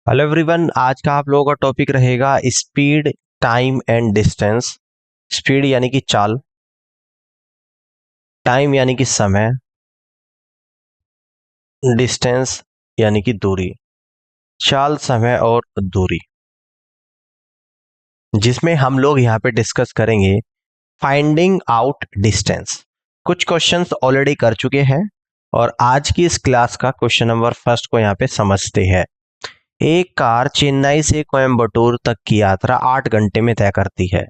Hello everyone, आज का आप लोगों का टॉपिक रहेगा speed, time and distance. Speed यानी कि चाल, टाइम यानी कि समय, डिस्टेंस यानी कि दूरी। चाल, समय और दूरी, जिसमें हम लोग यहाँ पे डिस्कस करेंगे फाइंडिंग आउट डिस्टेंस। कुछ क्वेश्चंस ऑलरेडी कर चुके हैं और आज की इस क्लास का क्वेश्चन नंबर फर्स्ट को यहाँ पे समझते हैं। एक कार चेन्नई से कोयम्बटूर तक की यात्रा 8 घंटे में तय करती है।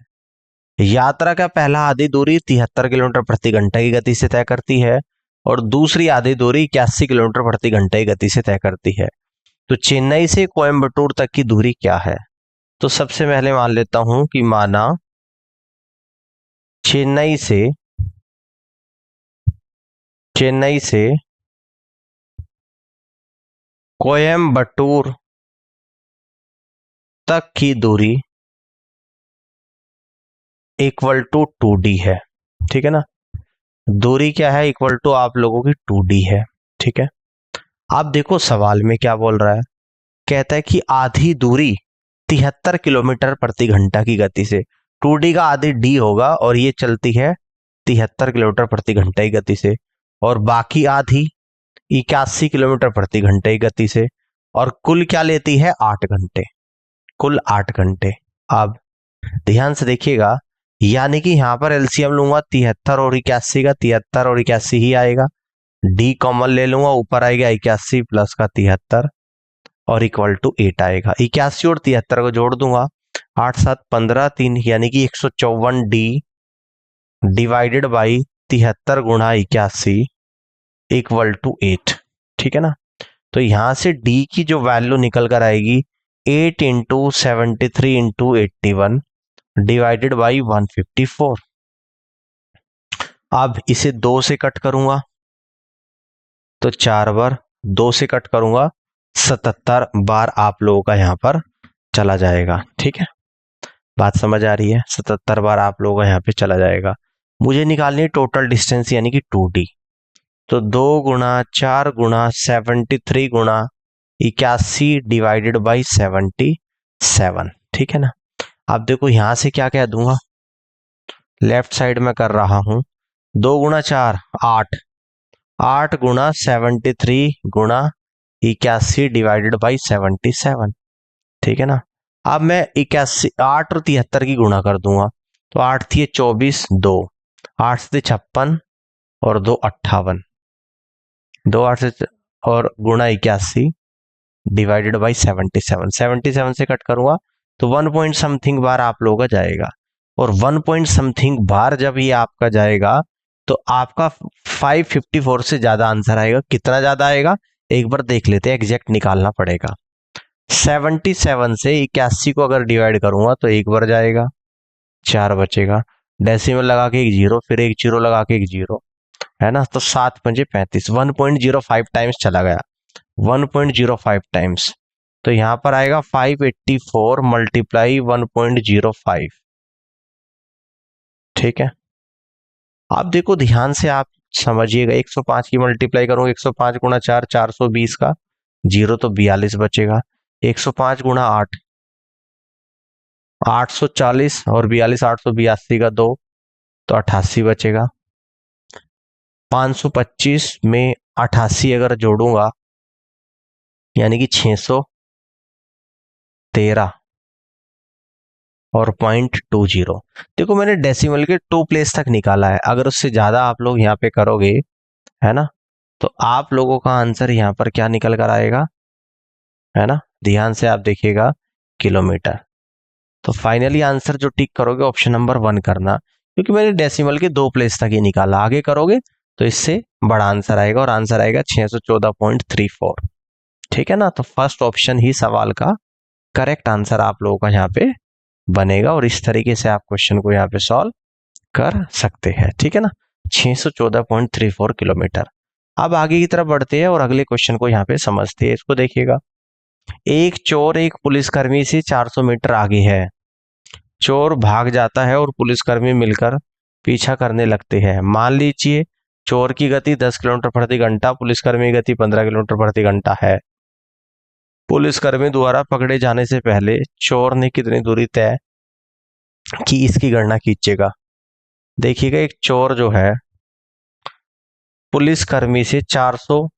यात्रा का पहला आधी दूरी 73 किलोमीटर प्रति घंटा की गति से तय करती है और दूसरी आधी दूरी 81 किलोमीटर प्रति घंटा की गति से तय करती है। तो चेन्नई से कोयम्बटूर तक की दूरी क्या है? तो सबसे पहले मान लेता हूं कि माना चेन्नई से कोयम्बटूर तक की दूरी इक्वल टू 2D है। ठीक है ना, दूरी क्या है? इक्वल टू आप लोगों की 2D है। ठीक है, आप देखो सवाल में क्या बोल रहा है। कहता है कि आधी दूरी 73 किलोमीटर प्रति घंटा की गति से, 2D का आधी D होगा और ये चलती है 73 किलोमीटर प्रति घंटा की गति से, और बाकी आधी 81 किलोमीटर प्रति घंटे की गति से, और कुल क्या लेती है? 8 घंटे, कुल 8 घंटे। अब ध्यान से देखिएगा, यानी कि यहां पर एलसीएम लूंगा 73 और 81 का, 73 और 81 ही आएगा। डी कॉमन ले लूंगा, ऊपर आएगा 81 प्लस का 73 और इक्वल टू 8 आएगा। 81 और 73 को जोड़ दूंगा, 8 7 15 3 यानी कि 154D डिवाइडेड बाई 73 गुणा 81 इक्वल टू 8। ठीक है ना, तो यहां से D की जो वैल्यू निकल कर आएगी 8 इंटू 73 इंटू 81 डिवाइडेड बाई 154। अब इसे 2 से कट करूंगा तो 4 बार, 2 से कट करूंगा 77 बार आप लोगों का यहां पर चला जाएगा। ठीक है, बात समझ आ रही है? 77 बार आप लोगों का यहाँ पे चला जाएगा। मुझे निकालनी है टोटल डिस्टेंस यानी कि 2D। तो 2 गुणा 4 गुणा 73 गुणा 81 डिवाइडेड बाई 77। ठीक है ना, अब देखो यहां से क्या क्या दूंगा, लेफ्ट साइड में कर रहा हूं। 2 गुणा 4 8, 8 गुणा 73 गुणा 81 डिवाइडेड बाई 77। ठीक है ना, अब मैं 81 8 और 73 की गुणा कर दूंगा, तो 8 थी 24, 2 8 से 56 और 2 58, 2 8 से और गुणा 81 डिवाइडेड बाई 77। 77 से कट करूंगा तो 1 पॉइंट समथिंग बार आप लोगों का जाएगा, और 1 पॉइंट समथिंग बार जब ये आपका जाएगा तो आपका 554 से ज्यादा आंसर आएगा। कितना ज्यादा आएगा एक बार देख लेते हैं, एग्जैक्ट निकालना पड़ेगा। 77 से 81 को अगर डिवाइड करूंगा तो एक बार जाएगा, 4 बचेगा, डेसिमल लगा के एक जीरो, फिर एक जीरो लगा के एक जीरो, है ना, तो 7 पंजे 35, 1.05 टाइम्स चला गया, 1.05 टाइम्स। तो यहां पर आएगा 584 मल्टीप्लाई 1.05। ठीक है, आप देखो ध्यान से, आप समझिएगा, 105 की मल्टीप्लाई करूंगा, 105 गुणा 4 420 का, जीरो तो 42 बचेगा, 105 गुणा 8 840 और 42 882 का 2 तो 88 बचेगा। 525 में 88 अगर जोड़ूंगा यानी कि 613 और 0.20। देखो मैंने डेसिमल के 2 प्लेस तक निकाला है, अगर उससे ज्यादा आप लोग यहाँ पे करोगे, है ना, तो आप लोगों का आंसर यहाँ पर क्या निकल कर आएगा, है ना, ध्यान से आप देखिएगा, किलोमीटर। तो फाइनली आंसर जो टिक करोगे ऑप्शन नंबर 1 करना, क्योंकि मैंने डेसिमल के 2 प्लेस तक ही निकाला, आगे करोगे तो इससे बड़ा आंसर आएगा, और आंसर आएगा 614.34। ठीक है ना, तो फर्स्ट ऑप्शन ही सवाल का करेक्ट आंसर आप लोगों का यहाँ पे बनेगा, और इस तरीके से आप क्वेश्चन को यहाँ पे सॉल्व कर सकते हैं। ठीक है ना, 614.34 किलोमीटर। अब आगे की तरफ बढ़ते हैं और अगले क्वेश्चन को यहाँ पे समझते हैं। इसको देखिएगा, एक चोर एक पुलिसकर्मी से 400 मीटर आगे है। चोर भाग जाता है और पुलिसकर्मी मिलकर पीछा करने लगते हैं। मान लीजिए चोर की गति 10 किलोमीटर प्रति घंटा, पुलिसकर्मी की गति 15 किलोमीटर प्रति घंटा है। पुलिसकर्मी द्वारा पकड़े जाने से पहले चोर ने कितनी दूरी तय की, इसकी गणना कीजिएगा। देखिएगा, एक चोर जो है पुलिसकर्मी से 400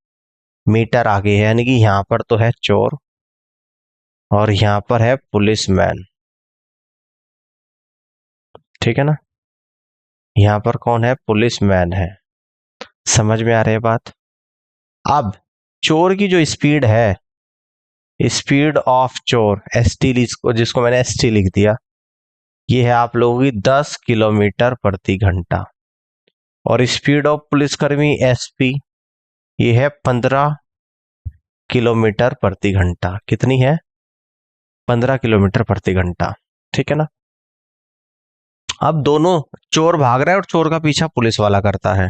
मीटर आगे है, यानी कि यहां पर तो है चोर और यहां पर है पुलिसमैन, ठीक है ना। यहां पर कौन है? पुलिसमैन है। समझ में आ रही है बात? अब चोर की जो स्पीड है, स्पीड ऑफ चोर एसटी, जिसको मैंने एसटी लिख दिया, ये है आप लोगों की 10 किलोमीटर प्रति घंटा। और स्पीड ऑफ पुलिसकर्मी एसपी, ये है 15 किलोमीटर प्रति घंटा। कितनी है? 15 किलोमीटर प्रति घंटा, ठीक है ना। अब दोनों, चोर भाग रहा है और चोर का पीछा पुलिस वाला करता है,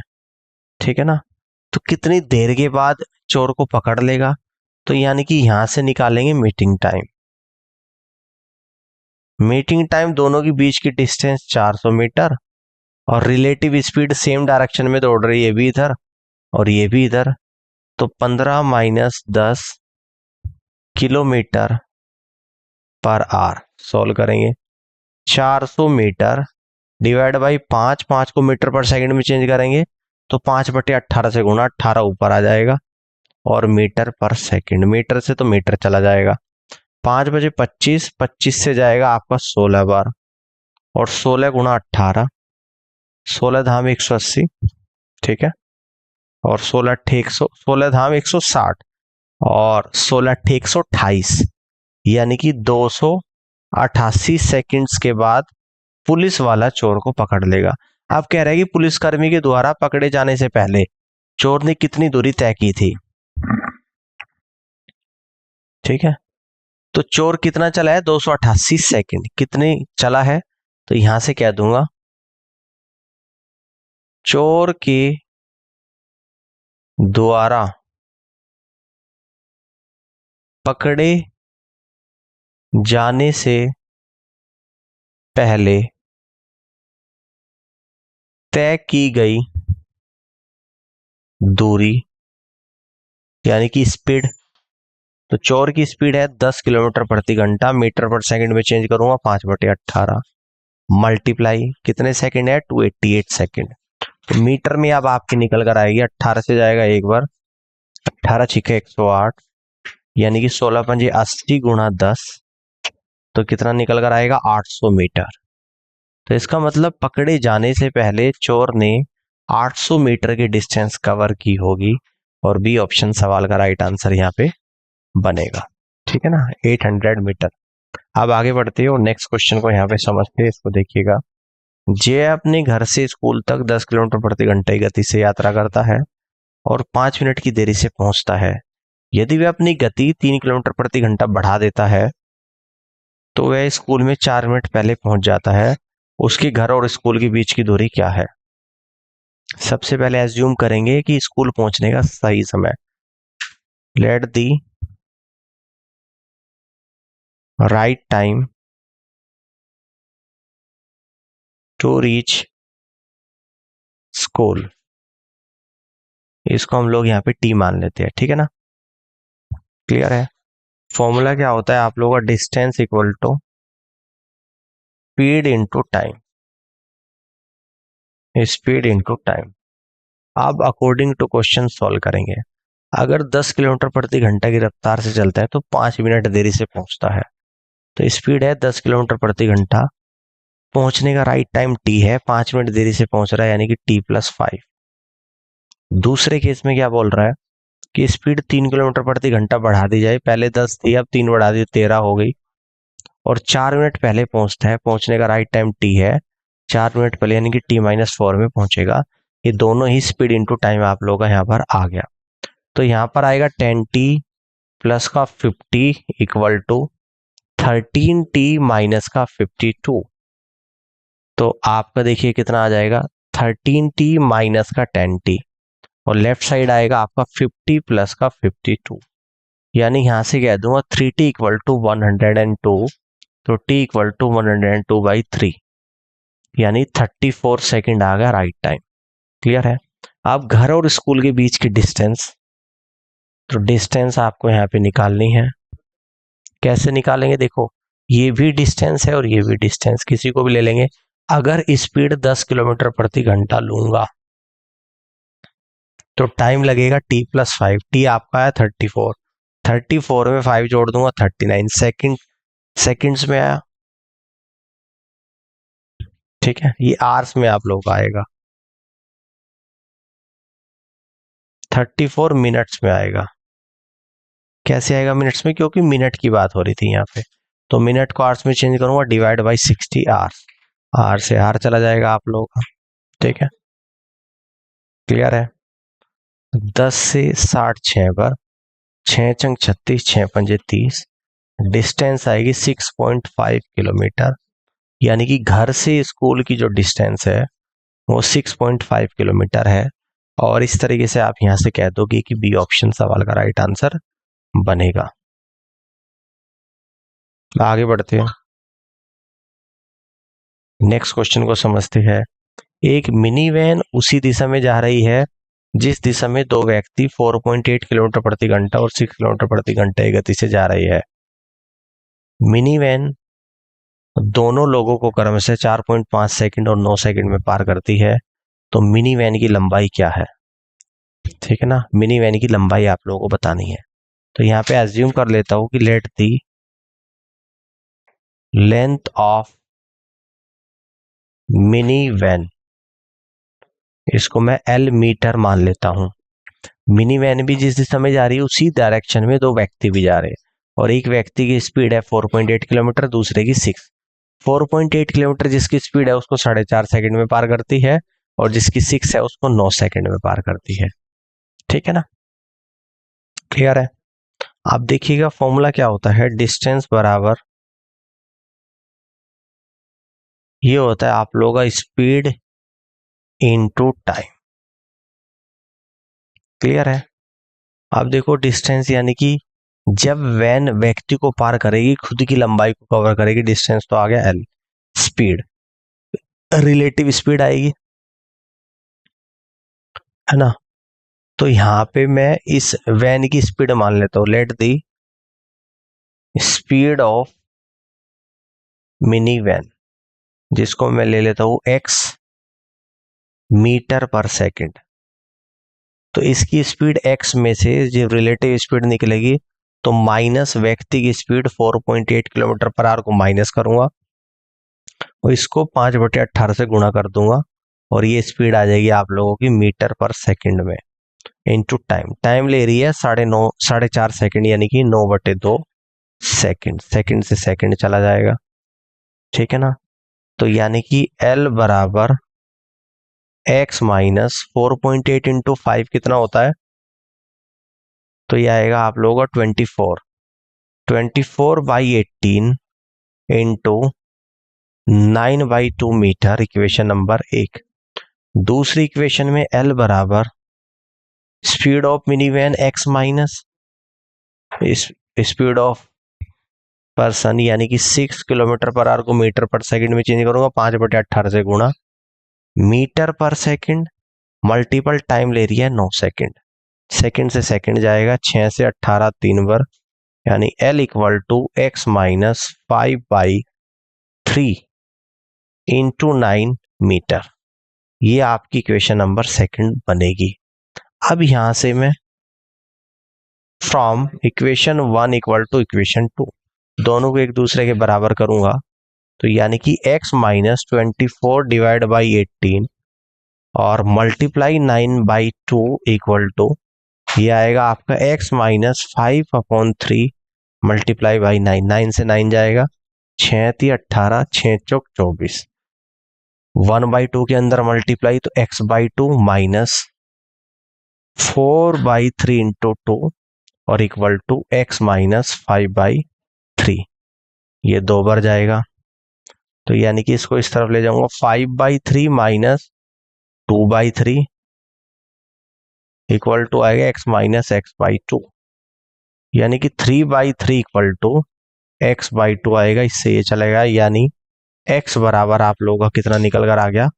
ठीक है ना। तो कितनी देर के बाद चोर को पकड़ लेगा? तो यानी कि यहां से निकालेंगे मीटिंग टाइम। मीटिंग टाइम, दोनों के बीच की डिस्टेंस 400 मीटर और रिलेटिव स्पीड सेम डायरेक्शन में दौड़ रही है, ये भी इधर और ये भी इधर। तो 15 minus 10 kilometre per our. Solve करेंगे। 400 मीटर डिवाइड बाई 5, 5 को मीटर पर सेकंड में चेंज करेंगे तो 5/18 से गुणा, 18 ऊपर आ जाएगा और मीटर पर सेकंड, मीटर से तो मीटर चला जाएगा। 5 बजे 25, 25 से जाएगा आपका 16 बार और 16 गुणा 18, 16 धाम 180, ठीक है। और 16 अट्ठे 100, 16 धाम 160 और 16 अट्ठे 128, यानी कि 288 सेकंड्स के बाद पुलिस वाला चोर को पकड़ लेगा। आप कह रहे हैं कि पुलिसकर्मी के द्वारा पकड़े जाने से पहले चोर ने कितनी दूरी तय की थी, ठीक है। तो चोर कितना चला है? 288 सेकंड। कितनी चला है? तो यहां से कह दूंगा चोर के द्वारा पकड़े जाने से पहले तय की गई दूरी, यानी कि स्पीड। तो चोर की स्पीड है 10 किलोमीटर प्रति घंटा, मीटर पर सेकंड में चेंज करूंगा 5/18 मल्टीप्लाई, कितने सेकंड है? 288 सेकंड। तो मीटर में अब आपकी निकल कर आएगी, 18 से जाएगा एक बार, 18 छिके 108, यानी कि 16 पंजे 80 गुणा 10, तो कितना निकल कर आएगा? 800 मीटर। तो इसका मतलब पकड़े जाने से पहले चोर ने 800 मीटर की डिस्टेंस कवर की होगी और बी ऑप्शन सवाल का राइट आंसर यहाँ पे बनेगा, ठीक है ना, 800 मीटर। अब आगे बढ़ते हो, नेक्स्ट क्वेश्चन को यहाँ पे समझते हैं, इसको देखिएगा। जे अपने घर से स्कूल तक 10 किलोमीटर प्रति घंटे की गति से यात्रा करता है और 5 मिनट की देरी से पहुंचता है। यदि वह अपनी गति 3 किलोमीटर प्रति घंटा बढ़ा देता है तो वह स्कूल में 4 मिनट पहले पहुंच जाता है। उसके घर और स्कूल के बीच की दूरी क्या है? सबसे पहले एज्यूम करेंगे कि स्कूल पहुंचने का सही समय, let the right time to reach school, इसको हम लोग यहाँ पे टी मान लेते हैं, ठीक है ना। क्लियर है? फॉर्मूला क्या होता है आप लोगों का? Distance equal to speed into time, speed into time. अब अकॉर्डिंग टू क्वेश्चन सॉल्व करेंगे। अगर 10 किलोमीटर प्रति घंटा की रफ्तार से चलता है तो 5 मिनट देरी से पहुंचता है। तो स्पीड है 10 किलोमीटर प्रति घंटा, पहुंचने का राइट टाइम टी है, 5 मिनट देरी से पहुंच रहा है, यानी कि t+5। दूसरे केस में क्या बोल रहा है कि स्पीड 3 किलोमीटर प्रति घंटा बढ़ा दी जाए, पहले 10 थी अब 3 बढ़ा दी, 13 हो गई, और 4 मिनट पहले पहुंचता है, पहुंचने का राइट टाइम टी है, 4 मिनट पहले, यानी कि t-4 में पहुंचेगा। ये दोनों ही स्पीड इंटू टाइम आप लोगों का यहाँ पर आ गया। तो यहाँ पर आएगा 10t प्लस का 50 इक्वल टू 13t माइनस का 52। तो आपका देखिए कितना आ जाएगा, 13t माइनस का 10t, और लेफ्ट साइड आएगा आपका 50 प्लस का 52, यानी यहां से कह दूंगा 3t इक्वल टू 102। तो t इक्वल टू 102/3, यानी 34 सेकेंड आ गया राइट टाइम। क्लियर है? अब घर और स्कूल के बीच की डिस्टेंस, तो डिस्टेंस आपको यहाँ पे निकालनी है। कैसे निकालेंगे? देखो, ये भी डिस्टेंस है और ये भी डिस्टेंस, किसी को भी ले लेंगे। अगर स्पीड 10 किलोमीटर प्रति घंटा लूंगा तो टाइम लगेगा t+5। टी आपका है 34, 34 में 5 जोड़ दूंगा 39 सेकंड, सेकंड्स में आया। ठीक है, ये आवर्स में आप लोग आएगा, 34 मिनट्स में आएगा। कैसे आएगा मिनट्स में? क्योंकि मिनट की बात हो रही थी यहाँ पे, तो मिनट को आवर्स में चेंज करूंगा, डिवाइड बाई 60 आवर्स, आर से आर चला जाएगा आप लोगों का। ठीक है, क्लियर है? 10 से 60 6 पर 6 चंग 36, 6 पंजे 30, डिस्टेंस आएगी 6.5 किलोमीटर। यानी कि घर से स्कूल की जो डिस्टेंस है वो 6.5 किलोमीटर है। और इस तरीके से आप यहां से कह दोगे कि बी ऑप्शन सवाल का राइट आंसर बनेगा। आगे बढ़ते हैं, नेक्स्ट क्वेश्चन को समझते हैं। एक मिनी वैन उसी दिशा में जा रही है जिस दिशा में दो व्यक्ति 4.8 किलोमीटर प्रति घंटा और 6 किलोमीटर प्रति घंटे की गति से जा रही है। मिनी वैन दोनों लोगों को क्रम से 4.5 सेकंड और 9 सेकंड में पार करती है, तो मिनी वैन की लंबाई क्या है? ठीक है ना, मिनी वैन की लंबाई आप लोगों को बतानी है। तो यहाँ पे एज्यूम कर लेता हूं कि let the length of mini van, इसको मैं एल मीटर मान लेता हूं। मिनी वैन भी जिस दिशा में जा रही है उसी डायरेक्शन में दो व्यक्ति भी जा रहे हैं, और एक व्यक्ति की स्पीड है 4.8 किलोमीटर, दूसरे की 6। 4.8 किलोमीटर जिसकी स्पीड है उसको 4.5 सेकंड में पार करती है, और जिसकी 6 है उसको 9 सेकंड में पार करती है। ठीक है ना, क्लियर है? आप देखिएगा फॉर्मूला क्या होता है, डिस्टेंस बराबर ये होता है आप लोगों का स्पीड इनटू टाइम। क्लियर है? आप देखो डिस्टेंस यानी कि जब वैन व्यक्ति को पार करेगी खुद की लंबाई को कवर करेगी, डिस्टेंस तो आ गया एल। स्पीड रिलेटिव स्पीड आएगी, है ना? तो यहां पे मैं इस वैन की स्पीड मान लेता हूं, let the speed of mini van, जिसको मैं ले लेता हूं x मीटर पर सेकंड। तो इसकी स्पीड x में से जो रिलेटिव स्पीड निकलेगी तो माइनस व्यक्ति की स्पीड 4.8 किलोमीटर पर आवर को माइनस करूंगा और इसको 5/18 से गुणा कर दूंगा, और ये स्पीड आ जाएगी आप लोगों की मीटर पर सेकंड में, इनटू टाइम। टाइम ले रही है 4.5 सेकंड, यानी कि 9/2 सेकंड। सेकंड से सेकंड चला जाएगा। ठीक है ना, तो यानी कि L बराबर x माइनस 4.8 इंटू 5 कितना होता है? तो ये आएगा आप लोगों का 24, 24/18 इंटू 9/2 मीटर, इक्वेशन नंबर 1। दूसरी इक्वेशन में L बराबर speed of mini van x minus speed of person यानी कि 6 किलोमीटर पर आवर को मीटर पर सेकंड में चेंज करूंगा, 5/18 से गुणा metre per second multiple time ले रही है 9 सेकंड, सेकंड से सेकंड जाएगा, 6 से 18 3 बार, यानी L equal to x minus 5/3 into 9 metre. ये आपकी इक्वेशन नंबर सेकंड बनेगी। अब यहां से मैं from equation 1 equal to equation 2 दोनों को एक दूसरे के बराबर करूंगा, तो यानी कि x माइनस 24 डिवाइड बाई 18 और मल्टीप्लाई 9/2 इक्वल टू ये आएगा आपका x माइनस 5/3 मल्टीप्लाई बाई 9, 9 से 9 जाएगा, 6×3 = 18, 6×4 = 24, 1/2 के अंदर मल्टीप्लाई तो x/2 माइनस 4/3 इंटू 2 और इक्वल टू x माइनस 5/3, ये 2 बार जाएगा। तो यानी कि इसको इस तरफ ले जाऊंगा, 5/3 माइनस 2/3 इक्वल टू आएगा x माइनस x/2, यानी कि 3/3 इक्वल टू x/2 आएगा। इससे ये चलेगा, यानी x बराबर आप लोगों का कितना निकल कर आ गया,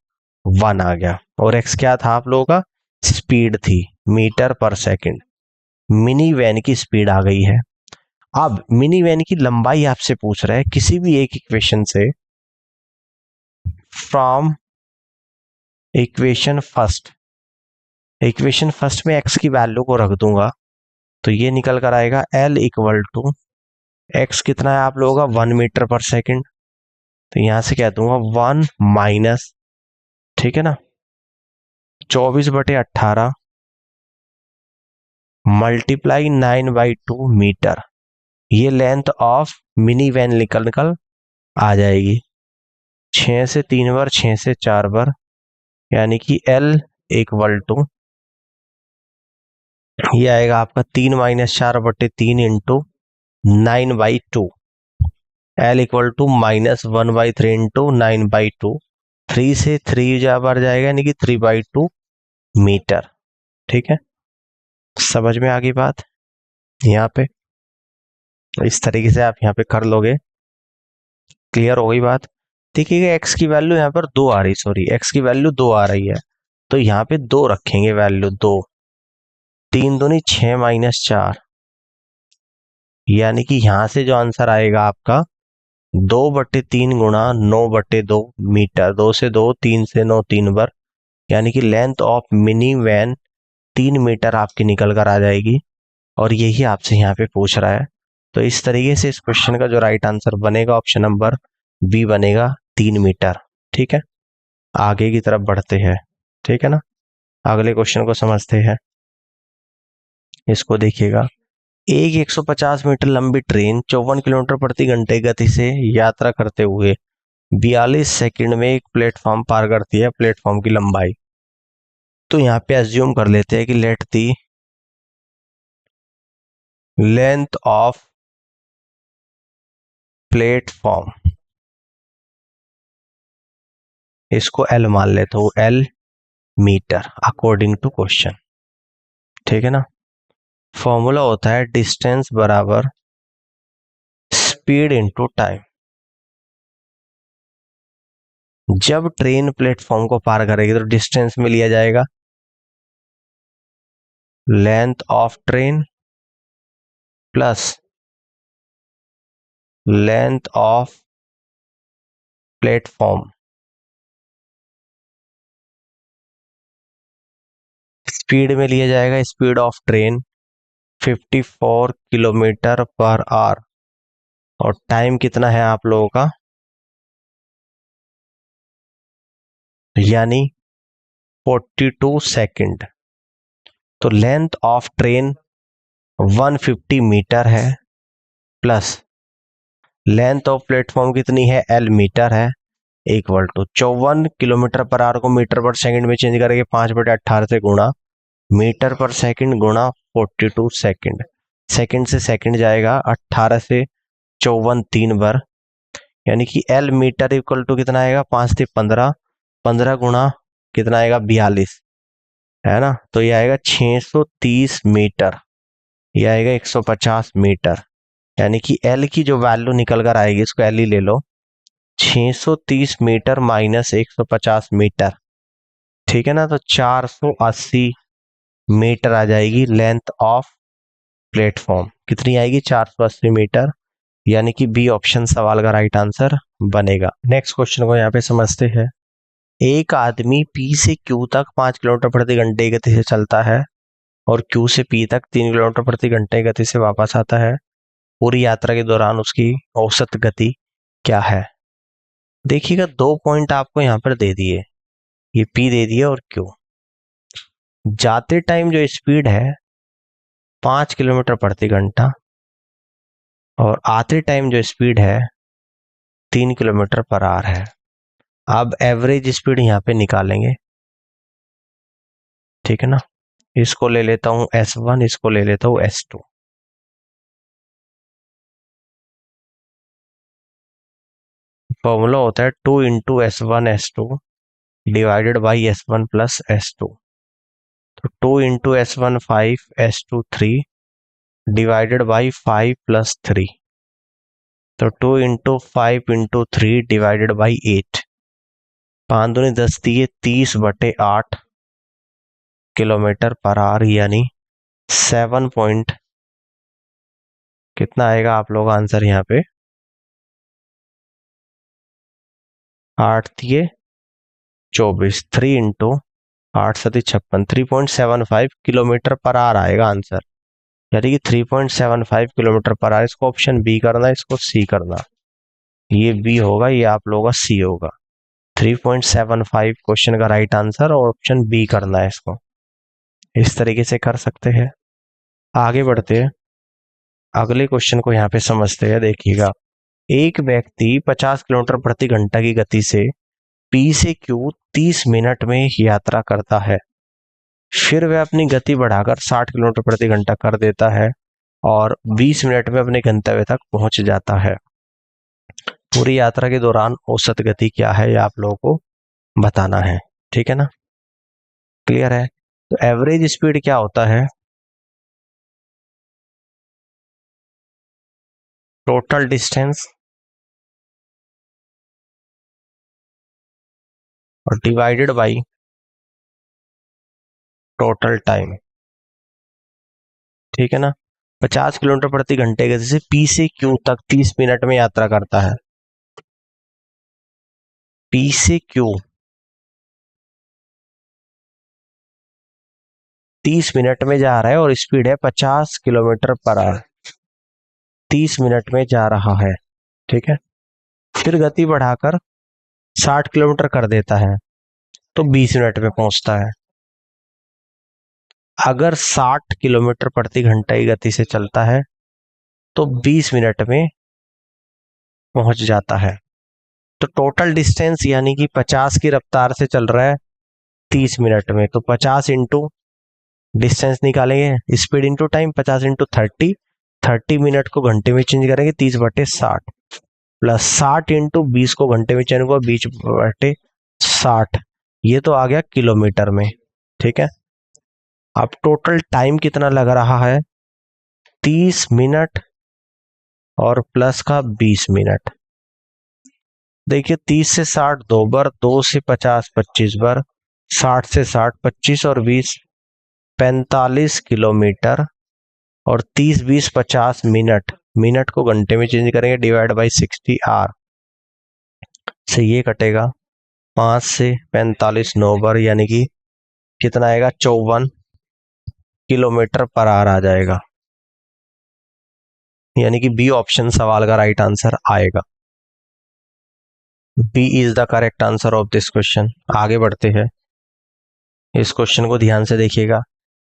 1 आ गया। और x क्या था आप लोगों का, स्पीड थी metre per second. Mini van की स्पीड आ गई है। अब मिनी वैन की लंबाई आपसे पूछ रहा है किसी भी एक इक्वेशन से, from equation first. Equation first में एक्स की वैल्यू को रख दूंगा तो ये निकल कर आएगा L इक्वल टू एक्स कितना है आप लोगों का 1 मीटर पर सेकेंड, तो यहां से कह दूंगा 1 माइनस, ठीक है ना, 24/18 मल्टीप्लाई 9/2 मीटर। ये लेंथ ऑफ मिनी वैन निकल आ जाएगी। 6 से 3 बार, 6 से 4 बार, यानी कि L इक्वल टू ये आएगा आपका 3 - 4/3 into 9/2। L equal to -1/3 into 9/2। 3 से 3 बार जाएगा यानी कि 3/2 मीटर। ठीक है, समझ में आ गई बात। यहाँ पे इस तरीके से आप यहाँ पे कर लोगे, क्लियर हो गई बात। देखिएगा एक्स की वैल्यू यहाँ पर 2 आ रही, सॉरी एक्स की वैल्यू 2 आ रही है, तो यहाँ पे 2 रखेंगे वैल्यू 2। 3 दूनी 6 - 4, यानी कि यहां से जो आंसर आएगा आपका 2/3 गुणा 9/2 मीटर। 2 से 2, 3 से 9, 3 बार, यानी कि length of mini van 3 metre आपकी निकल कर आ जाएगी। और यही आपसे यहाँ पे पूछ रहा है, तो इस तरीके से इस क्वेश्चन का जो राइट आंसर बनेगा ऑप्शन नंबर बी बनेगा, 3 मीटर। ठीक है, आगे की तरफ बढ़ते हैं। ठीक है ना, अगले क्वेश्चन को समझते हैं। इसको देखिएगा, एक 150 मीटर लंबी ट्रेन 54 किलोमीटर प्रति घंटे गति से यात्रा करते हुए 42 सेकंड में एक प्लेटफॉर्म पार करती है। प्लेटफॉर्म की लंबाई, तो यहाँ पे अज्यूम कर लेते हैं कि let the length of platform, इसको L मान लेते हो, L metre according to question. ठीक है ना, फॉर्मूला होता है डिस्टेंस बराबर स्पीड इनटू टाइम। जब ट्रेन प्लेटफॉर्म को पार करेगी तो डिस्टेंस में लिया जाएगा length of train plus length of platform. Speed में लिया जाएगा speed of train 54 kilometre per hour, और टाइम कितना है आप लोगों का, यानी 42 सेकंड। तो लेंथ ऑफ ट्रेन 150 मीटर है, प्लस लेंथ ऑफ प्लेटफॉर्म कितनी है, L मीटर है, equal to 54 kilometre per hour को मीटर पर सेकंड में चेंज करेंगे 5/18 से गुणा मीटर पर सेकंड गुणा 42 सेकंड। सेकंड से सेकंड जाएगा, 18 से 54 3 बार, यानी कि L मीटर इक्वल टू कितना आएगा, 5 से 15, 15 गुणा कितना आएगा 42, है ना, तो ये आएगा 630 मीटर, ये आएगा 150 मीटर। यानी कि L की जो वैल्यू निकल कर आएगी, इसको L ही ले लो, 630 मीटर माइनस 150 मीटर। ठीक है ना, तो 480 मीटर आ जाएगी लेंथ ऑफ प्लेटफॉर्म। कितनी आएगी, 480 मीटर, यानी कि बी ऑप्शन सवाल का राइट आंसर बनेगा। नेक्स्ट क्वेश्चन को यहाँ पे समझते हैं। एक आदमी P से Q तक 5 किलोमीटर प्रति घंटे गति से चलता है और Q से P तक 3 किलोमीटर प्रति घंटे गति से वापस आता है। पूरी यात्रा के दौरान उसकी औसत गति क्या है। देखिएगा, 2 पॉइंट आपको यहाँ पर दे दिए, ये P दे दिए और Q। जाते टाइम जो स्पीड है 5 किलोमीटर प्रति घंटा, और आते टाइम जो स्पीड है 3 किलोमीटर पर आवर है। अब एवरेज स्पीड यहाँ पे निकालेंगे। ठीक है ना, इसको ले लेता हूं S1, इसको ले लेता हूं S2। फॉर्मूला होता है 2 into S1 S2 divided by S1 plus S2। तो 2 into S1 5, S2 3 divided by 5 plus 3, तो 2 इंटू 5 इंटू 3 डिवाइडेड बाई 8। 5 दूनी 10 दिए 30/8 किलोमीटर पर आवर, यानी 7.8 कितना आएगा आप लोगों का आंसर यहाँ पे? 8 तिये 24, 3 into 8 Sati 56, 3.75 kilometre per our आएगा आंसर, यानी कि 3.75 किलोमीटर पर आवर। इसको ऑप्शन बी करना, इसको सी करना। ये बी होगा, ये आप लोगों का सी होगा। 3.75 क्वेश्चन का राइट आंसर, और ऑप्शन बी करना है इसको। इस तरीके से कर सकते हैं। आगे बढ़ते हैं, अगले क्वेश्चन को यहाँ पे समझते हैं। देखिएगा, एक व्यक्ति 50 किलोमीटर प्रति घंटा की गति से पी से क्यू 30 मिनट में यात्रा करता है। फिर वह अपनी गति बढ़ाकर 60 किलोमीटर प्रति घंटा कर देता है और 20 मिनट में अपने गंतव्य तक पहुंच जाता है। पूरी यात्रा के दौरान औसत गति क्या है, ये आप लोगों को बताना है। ठीक है ना, क्लियर है? तो एवरेज स्पीड क्या होता है? टोटल डिस्टेंस और डिवाइडेड बाय टोटल टाइम। ठीक है ना, 50 किलोमीटर प्रति घंटे गति से पी से क्यू तक 30 मिनट में यात्रा करता है। पी से क्यू 30 मिनट में जा रहा है और स्पीड है 50 किलोमीटर पर आवर। 30 मिनट में जा रहा है, ठीक है। फिर गति बढ़ाकर 60 किलोमीटर कर देता है तो 20 मिनट में पहुंचता है। अगर 60 किलोमीटर प्रति घंटा की गति से चलता है तो 20 मिनट में पहुंच जाता है। तो टोटल डिस्टेंस यानी कि 50 की रफ्तार से चल रहा है 30 मिनट में, तो 50 इंटू डिस्टेंस निकालेंगे, speed into time, 50 into 30 minute को घंटे में चेंज करेंगे 30/60 प्लस 60 इंटू 20 को घंटे में चेंज हुआ 20/60, ये तो आ गया किलोमीटर में। ठीक है, अब टोटल टाइम कितना लग रहा है? 30 मिनट और प्लस का 20 मिनट। देखिए 30 से 60 2 बार, 2 से 50 25 बार, 60 से 60 25 और 20 45 किलोमीटर, और 30 20 50 मिनट, मिनट को घंटे में चेंज करेंगे डिवाइड बाई 60 आर से ये कटेगा। 5 से 45 9 बार, यानी कि कितना आएगा? 54 किलोमीटर पर आवर आ जाएगा, यानी कि बी ऑप्शन सवाल का राइट आंसर आएगा। B is the correct answer of this question. आगे बढ़ते हैं, इस क्वेश्चन को ध्यान से देखिएगा।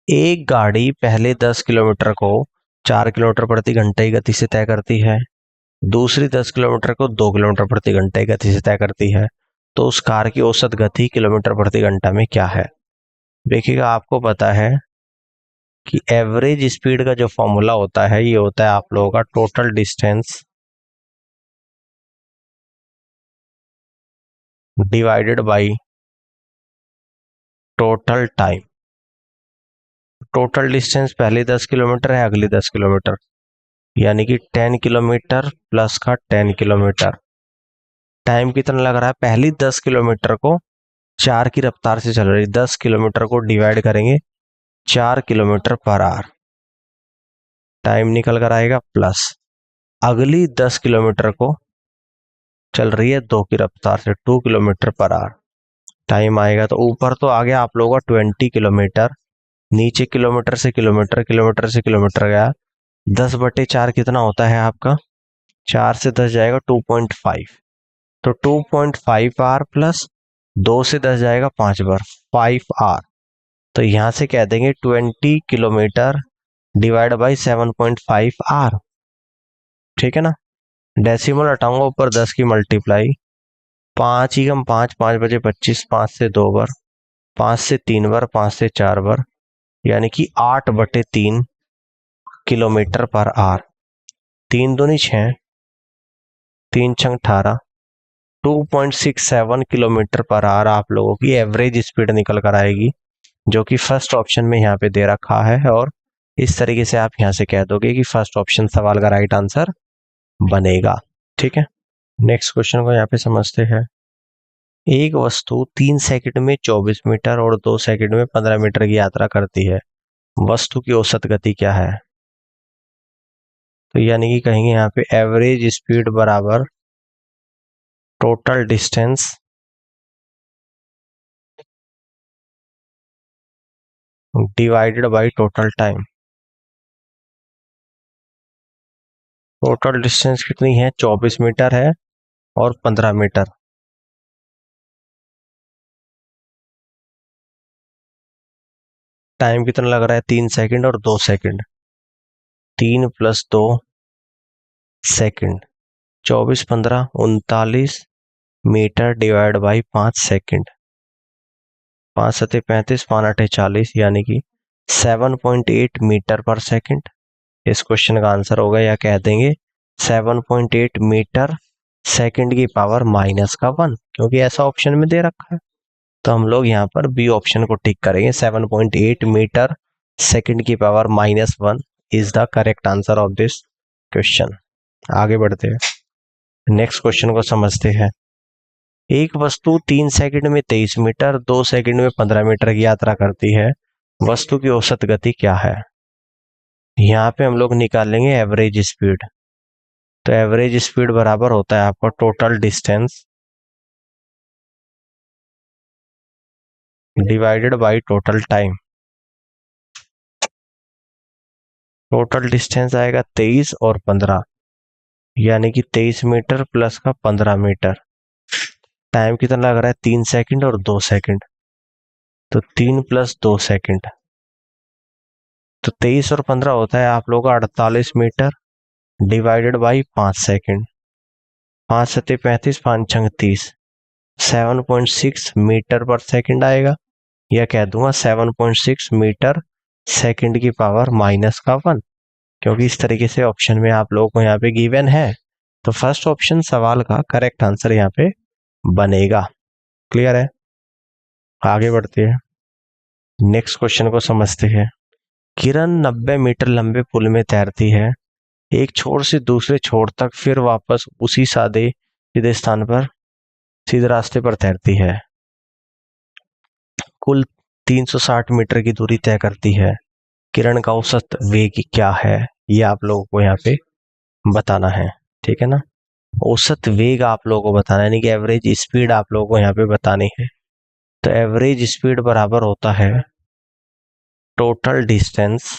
एक गाड़ी पहले 10 किलोमीटर को 4 किलोमीटर प्रति घंटे की गति से तय करती है, दूसरी 10 किलोमीटर को 2 किलोमीटर प्रति घंटे की गति से तय करती है, तो उस कार की औसत गति किलोमीटर प्रति घंटा में क्या है? देखिएगा, आपको पता है कि एवरेज स्पीड का जो फॉर्मूला होता है ये होता है आप लोगों का total distance divided by total time. Total distance पहले 10 किलोमीटर है, अगली 10 किलोमीटर, यानी कि 10 किलोमीटर प्लस का 10 किलोमीटर। टाइम कितना लग रहा है? पहली 10 किलोमीटर को 4 की रफ्तार से चल रही, 10 किलोमीटर को डिवाइड करेंगे 4 किलोमीटर पर आवर, टाइम निकल कर आएगा प्लस अगली 10 किलोमीटर को चल रही है 2 की रफ्तार से 2 किलोमीटर पर आवर, टाइम आएगा। तो ऊपर तो आ गया आप लोगों का 20 किलोमीटर, नीचे किलोमीटर से किलोमीटर, किलोमीटर से किलोमीटर गया। 10/4 कितना होता है आपका? 4 से 10 जाएगा 2.5, तो 2.5 आर प्लस 2 से 10 जाएगा 5 बार 5 आर, तो यहां से कह देंगे 20 किलोमीटर डिवाइड बाई 7.5 आर। ठीक है ना, डेसिमल हटाऊंगा, ऊपर 10 की मल्टीप्लाई, 5 ही 5, 5 बजे 25, 5 से 2 बार, 5 से 3 बार, 5 से 4 बार, यानी कि 8/3 किलोमीटर पर आवर। 3 दूनी 6, 3 छंग 18, 2.67 किलोमीटर पर आवर आप लोगों की एवरेज स्पीड निकल कर आएगी, जो कि फर्स्ट ऑप्शन में यहाँ पे दे रखा है। और इस तरीके से आप यहाँ से कह दोगे कि फर्स्ट ऑप्शन सवाल का राइट आंसर बनेगा। ठीक है, नेक्स्ट क्वेश्चन को यहाँ पे समझते हैं। एक वस्तु 3 सेकंड में 24 मीटर और 2 सेकंड में 15 मीटर की यात्रा करती है, वस्तु की औसत गति क्या है? तो यानी कि कहेंगे यहाँ पे एवरेज स्पीड बराबर total distance divided by total time. Total distance कितनी है, 24 मीटर है और 15 मीटर। टाइम कितना लग रहा है, 3 सेकंड और 2 second. 3 + 2 second, 24 15 39 metre divide by 5 second. 5 7 35 5 8 40, यानी कि 7.8 मीटर पर सेकंड इस क्वेश्चन का आंसर होगा, या कह देंगे 7.8 मीटर सेकंड की पावर -1, क्योंकि ऐसा ऑप्शन में दे रखा है। तो हम लोग यहाँ पर बी ऑप्शन को टिक करेंगे, 7.8 मीटर सेकंड की power -1 is the correct answer of this question. आगे बढ़ते हैं, नेक्स्ट क्वेश्चन को समझते हैं। एक वस्तु 3 सेकंड में 23 मीटर, 2 सेकंड में 15 मीटर की यात्रा करती है, वस्तु की औसत गति क्या है। यहाँ पे हम लोग निकालेंगे एवरेज स्पीड। तो एवरेज स्पीड बराबर होता है आपका total distance divided by total time. Total distance आएगा 23 और 15, यानी कि 23 मीटर प्लस का 15 मीटर। टाइम कितना लग रहा है, 3 सेकंड और 2 सेकंड। तो 3 + 2 सेकंड, तो 23 और 15 होता है आप लोगों का 48 metre divided by 5 second. 5 7 35 5 6 30, 7.6 metre per second आएगा, या कह दूंगा 7.6 मीटर सेकंड की पावर -1, क्योंकि इस तरीके से ऑप्शन में आप लोगों को यहाँ पे गिवन है। तो फर्स्ट ऑप्शन सवाल का करेक्ट आंसर यहाँ पे बनेगा। क्लियर है, आगे बढ़ते हैं, नेक्स्ट क्वेश्चन को समझते हैं। किरण 90 मीटर लंबे पुल में तैरती है, एक छोर से दूसरे छोर तक, फिर वापस उसी सीधे स्थान पर सीधे रास्ते पर तैरती है। कुल 360 मीटर की दूरी तय करती है। किरण का औसत वेग क्या है, ये आप लोगों को यहाँ पे बताना है, ठीक है ना। औसत वेग आप लोगों को बताना है, यानी कि एवरेज स्पीड आप लोगों को यहाँ पे बतानी है। तो एवरेज स्पीड बराबर होता है टोटल डिस्टेंस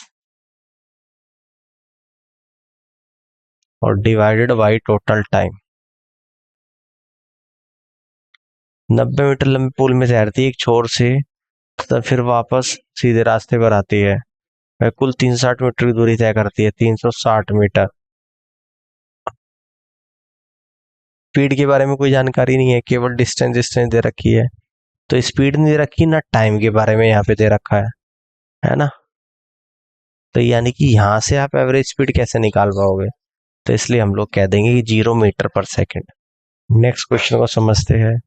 और divided by total time. 90 metre लंबे पुल में तैरती है, एक छोर से तो फिर वापस सीधे रास्ते पर आती है, वह कुल 360 मीटर की दूरी तय करती है, 360 मीटर। स्पीड के बारे में कोई जानकारी नहीं है, केवल डिस्टेंस दे रखी है। तो स्पीड नहीं दे रखी ना, टाइम के बारे में यहाँ पे दे रखा है ना। तो यानी कि यहाँ से आप एवरेज स्पीड कैसे निकाल पाओगे, तो इसलिए हम लोग कह देंगे कि 0 metre per second. Next question को समझते हैं।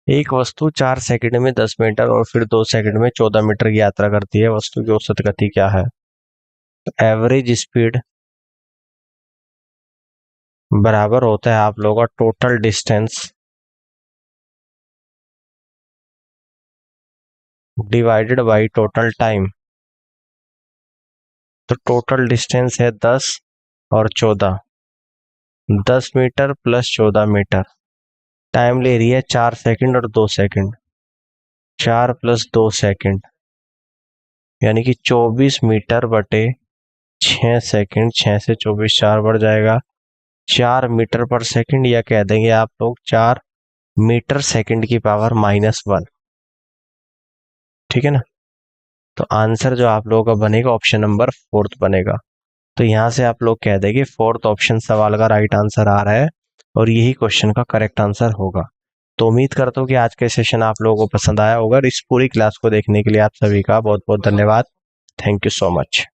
एक वस्तु 4 सेकंड में 10 मीटर और फिर 2 सेकंड में 14 मीटर की यात्रा करती है, वस्तु की औसत गति क्या है। एवरेज स्पीड बराबर होता है आप लोगों का total distance divided by total time. तो टोटल डिस्टेंस है 10 और 14, 10 मीटर प्लस 14 मीटर। टाइम ले रही है 4 सेकंड और 2 सेकंड, 4 + 2 सेकंड, यानी कि 24 मीटर बटे 6 सेकंड। 6 से 24 4 बढ़ जाएगा, 4 मीटर पर सेकंड, या कह देंगे आप लोग 4 मीटर सेकंड की पावर -1, ठीक है ना। तो आंसर जो आप लोगों का बनेगा ऑप्शन नंबर 4 बनेगा। तो यहाँ से आप लोग कह देंगे 4th ऑप्शन सवाल का राइट आंसर आ रहा है और यही क्वेश्चन का करेक्ट आंसर होगा। तो उम्मीद करता हूँ कि आज का सेशन आप लोगों को पसंद आया होगा। इस पूरी क्लास को देखने के लिए आप सभी का बहुत बहुत धन्यवाद। Thank you so much.